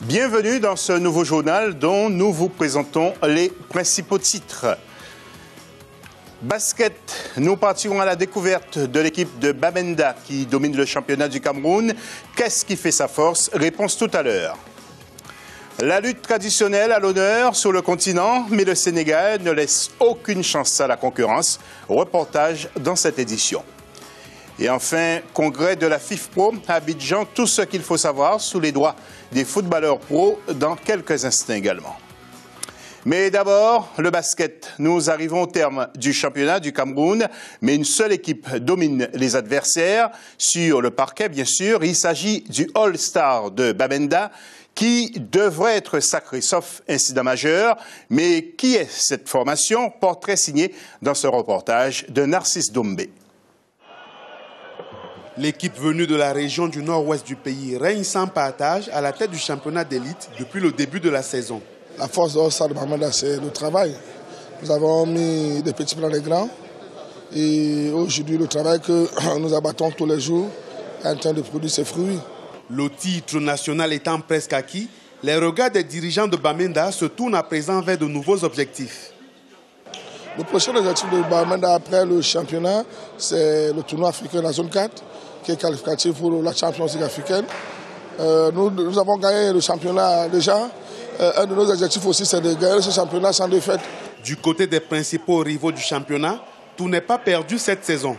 Bienvenue dans ce nouveau journal dont nous vous présentons les principaux titres. Basket, nous partirons à la découverte de l'équipe de Bamenda qui domine le championnat du Cameroun. Qu'est-ce qui fait sa force? Réponse tout à l'heure. La lutte traditionnelle à l'honneur sur le continent, mais le Sénégal ne laisse aucune chance à la concurrence. Reportage dans cette édition. Et enfin, congrès de la FIFPro à Abidjan, tout ce qu'il faut savoir sous les doigts des footballeurs pros dans quelques instants également. Mais d'abord, le basket. Nous arrivons au terme du championnat du Cameroun, mais une seule équipe domine les adversaires sur le parquet, bien sûr. Il s'agit du All-Star de Bamenda qui devrait être sacré, sauf incident majeur. Mais qui est cette formation? Portrait signé dans ce reportage de Narcisse Doumbé. L'équipe venue de la région du nord-ouest du pays règne sans partage à la tête du championnat d'élite depuis le début de la saison. La force de All-Star de Bamenda, c'est le travail. Nous avons mis des petits plans des grands. Et aujourd'hui, le travail que nous abattons tous les jours est en train de produire ses fruits. Le titre national étant presque acquis, les regards des dirigeants de Bamenda se tournent à présent vers de nouveaux objectifs. Le prochain objectif de Bamenda après le championnat, c'est le tournoi africain de la zone 4, qui est qualificatif pour la Champions League africaine. Nous avons gagné le championnat déjà. Un de nos objectifs aussi, c'est de gagner ce championnat sans défaite. Du côté des principaux rivaux du championnat, tout n'est pas perdu cette saison.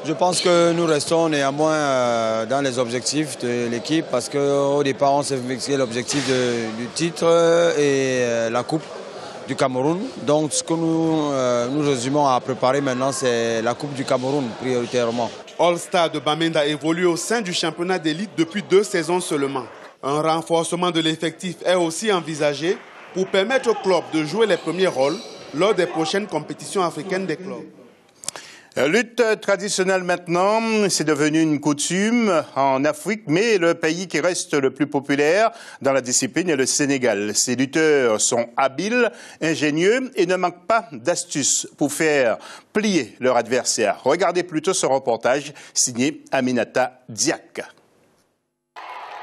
Je pense que nous restons néanmoins dans les objectifs de l'équipe parce qu'au départ, on s'est fixé l'objectif du titre et la Coupe du Cameroun. Donc ce que nous résumons à préparer maintenant, c'est la Coupe du Cameroun prioritairement. All-Star de Bamenda évolue au sein du championnat d'élite depuis 2 saisons seulement. Un renforcement de l'effectif est aussi envisagé pour permettre au club de jouer les premiers rôles lors des prochaines compétitions africaines des clubs. Lutte traditionnelle maintenant, c'est devenu une coutume en Afrique, mais le pays qui reste le plus populaire dans la discipline est le Sénégal. Ces lutteurs sont habiles, ingénieux et ne manquent pas d'astuces pour faire plier leur adversaire. Regardez plutôt ce reportage signé Aminata Diak.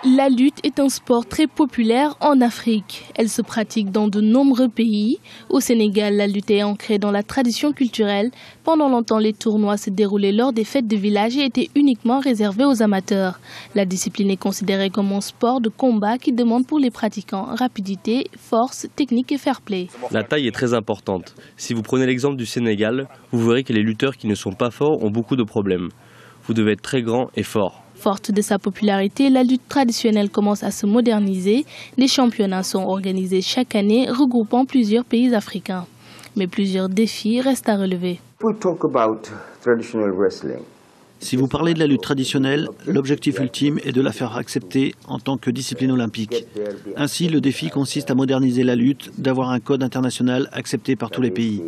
La lutte est un sport très populaire en Afrique. Elle se pratique dans de nombreux pays. Au Sénégal, la lutte est ancrée dans la tradition culturelle. Pendant longtemps, les tournois se déroulaient lors des fêtes de village et étaient uniquement réservés aux amateurs. La discipline est considérée comme un sport de combat qui demande pour les pratiquants rapidité, force, technique et fair play. La taille est très importante. Si vous prenez l'exemple du Sénégal, vous verrez que les lutteurs qui ne sont pas forts ont beaucoup de problèmes. Vous devez être très grand et fort. Forte de sa popularité, la lutte traditionnelle commence à se moderniser. Des championnats sont organisés chaque année, regroupant plusieurs pays africains. Mais plusieurs défis restent à relever. Si vous parlez de la lutte traditionnelle, l'objectif ultime est de la faire accepter en tant que discipline olympique. Ainsi, le défi consiste à moderniser la lutte, d'avoir un code international accepté par tous les pays.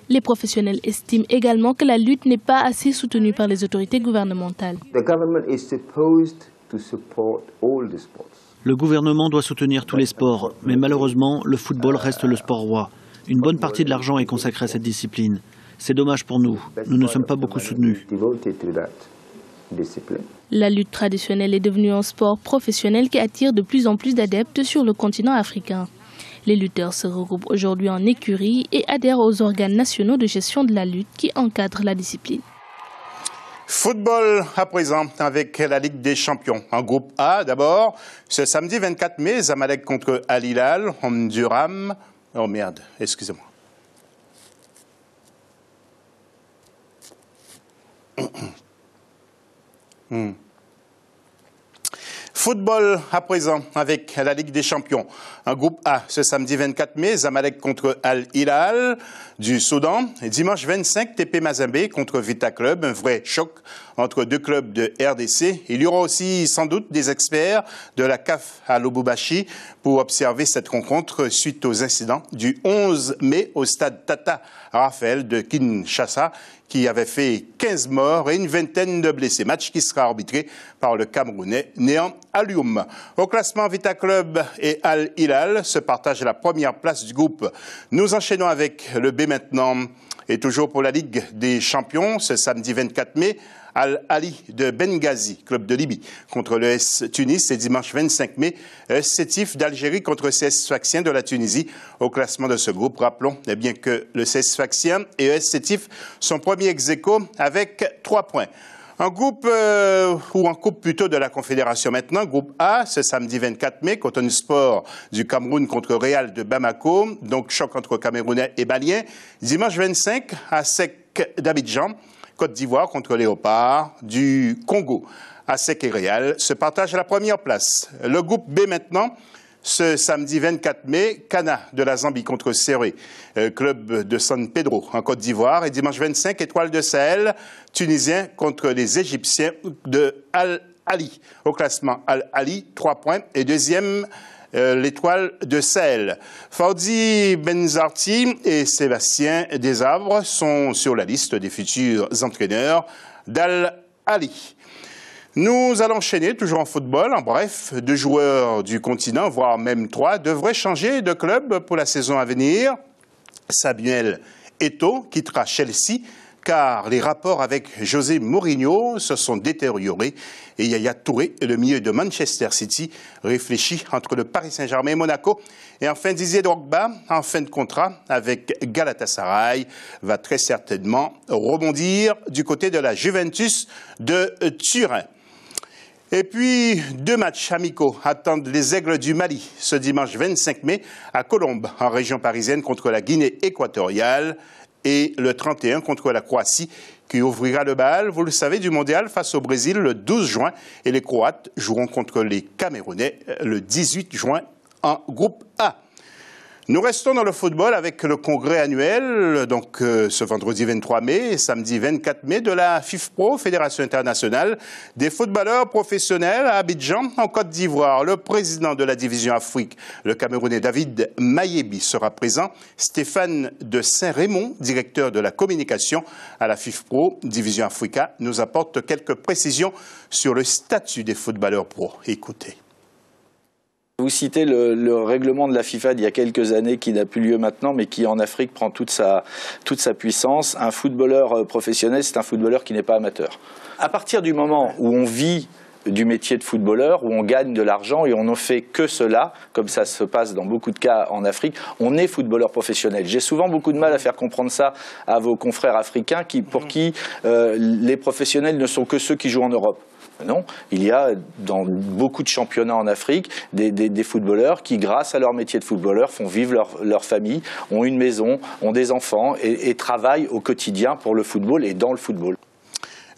Les professionnels estiment également que la lutte n'est pas assez soutenue par les autorités gouvernementales. Le gouvernement doit soutenir tous les sports, mais malheureusement, le football reste le sport roi. Une bonne partie de l'argent est consacrée à cette discipline. C'est dommage pour nous. Nous ne sommes pas beaucoup soutenus. La lutte traditionnelle est devenue un sport professionnel qui attire de plus en plus d'adeptes sur le continent africain. Les lutteurs se regroupent aujourd'hui en écurie et adhèrent aux organes nationaux de gestion de la lutte qui encadrent la discipline. Football à présent avec la Ligue des Champions. En groupe A d'abord, ce samedi 24 mai, Zamalek contre Al Hilal, Omdurman. Oh merde, excusez-moi. Football à présent avec la Ligue des Champions. En groupe A, ce samedi 24 mai, Zamalek contre Al Hilal du Soudan. Et dimanche 25, TP Mazembe contre Vita Club. Un vrai choc entre deux clubs de RDC. Il y aura aussi sans doute des experts de la CAF à Lubumbashi pour observer cette rencontre suite aux incidents du 11 mai au stade Tata Raphaël de Kinshasa qui avait fait 15 morts et une vingtaine de blessés. Match qui sera arbitré par le Camerounais Néant Alioum. Au classement, Vita Club et Al Hilal se partagent la première place du groupe. Nous enchaînons avec le B maintenant. Et toujours pour la Ligue des Champions, ce samedi 24 mai, Al-Ali de Benghazi, club de Libye, contre le l'ES Tunis. Et dimanche 25 mai, ES Sétif d'Algérie contre CS Sfaxien de la Tunisie. Au classement de ce groupe, rappelons bien que le CS Sfaxien et ES Sétif sont premiers ex-aequo avec 3 points. Un groupe, ou en coupe plutôt de la Confédération maintenant, groupe A, ce samedi 24 mai, Cotonou Sport du Cameroun contre Real de Bamako, donc choc entre Camerounais et Maliens. Dimanche 25, ASEC d'Abidjan, Côte d'Ivoire contre Léopard du Congo. ASEC et Real se partagent la première place. Le groupe B maintenant, ce samedi 24 mai, Cana de la Zambie contre Serré, club de San Pedro en Côte d'Ivoire. Et dimanche 25, Étoile de Sahel, Tunisien contre les Égyptiens de Al-Ali. Au classement, Al-Ali, 3 points. Et deuxième, l'Étoile de Sahel. Fordy Benzarti et Sébastien Desarbres sont sur la liste des futurs entraîneurs d'Al-Ali. Nous allons enchaîner, toujours en football. En bref, 2 joueurs du continent, voire même 3, devraient changer de club pour la saison à venir. Samuel Eto'o quittera Chelsea, car les rapports avec José Mourinho se sont détériorés. Et Yaya Touré, le milieu de Manchester City, réfléchit entre le Paris Saint-Germain et Monaco. Et enfin, Didier Drogba, en fin de contrat avec Galatasaray, va très certainement rebondir du côté de la Juventus de Turin. Et puis, 2 matchs amicaux attendent les Aigles du Mali ce dimanche 25 mai à Colombes, en région parisienne, contre la Guinée équatoriale, et le 31 contre la Croatie, qui ouvrira le bal, vous le savez, du mondial face au Brésil le 12 juin. Et les Croates joueront contre les Camerounais le 18 juin en groupe A. Nous restons dans le football avec le congrès annuel, donc ce vendredi 23 mai et samedi 24 mai de la FIFPro, Fédération internationale des footballeurs professionnels à Abidjan, en Côte d'Ivoire. Le président de la division Afrique, le Camerounais David Mayebi, sera présent. Stéphane de Saint-Raymond, directeur de la communication à la FIFPro, division Africa, nous apporte quelques précisions sur le statut des footballeurs pro. Écoutez. Vous citez le règlement de la FIFA d'il y a quelques années qui n'a plus lieu maintenant, mais qui en Afrique prend toute sa puissance. Un footballeur professionnel, c'est un footballeur qui n'est pas amateur. À partir du moment où on vit du métier de footballeur, où on gagne de l'argent et on ne fait que cela, comme ça se passe dans beaucoup de cas en Afrique, on est footballeur professionnel. J'ai souvent beaucoup de mal à faire comprendre ça à vos confrères africains pour qui les professionnels ne sont que ceux qui jouent en Europe. Non, il y a dans beaucoup de championnats en Afrique des footballeurs qui, grâce à leur métier de footballeur, font vivre leur famille, ont une maison, ont des enfants et travaillent au quotidien pour le football et dans le football.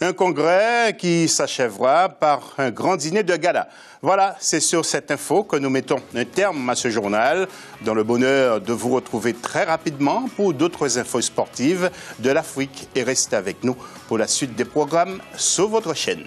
Un congrès qui s'achèvera par un grand dîner de gala. Voilà, c'est sur cette info que nous mettons un terme à ce journal, dans le bonheur de vous retrouver très rapidement pour d'autres infos sportives de l'Afrique. Et restez avec nous pour la suite des programmes sur votre chaîne.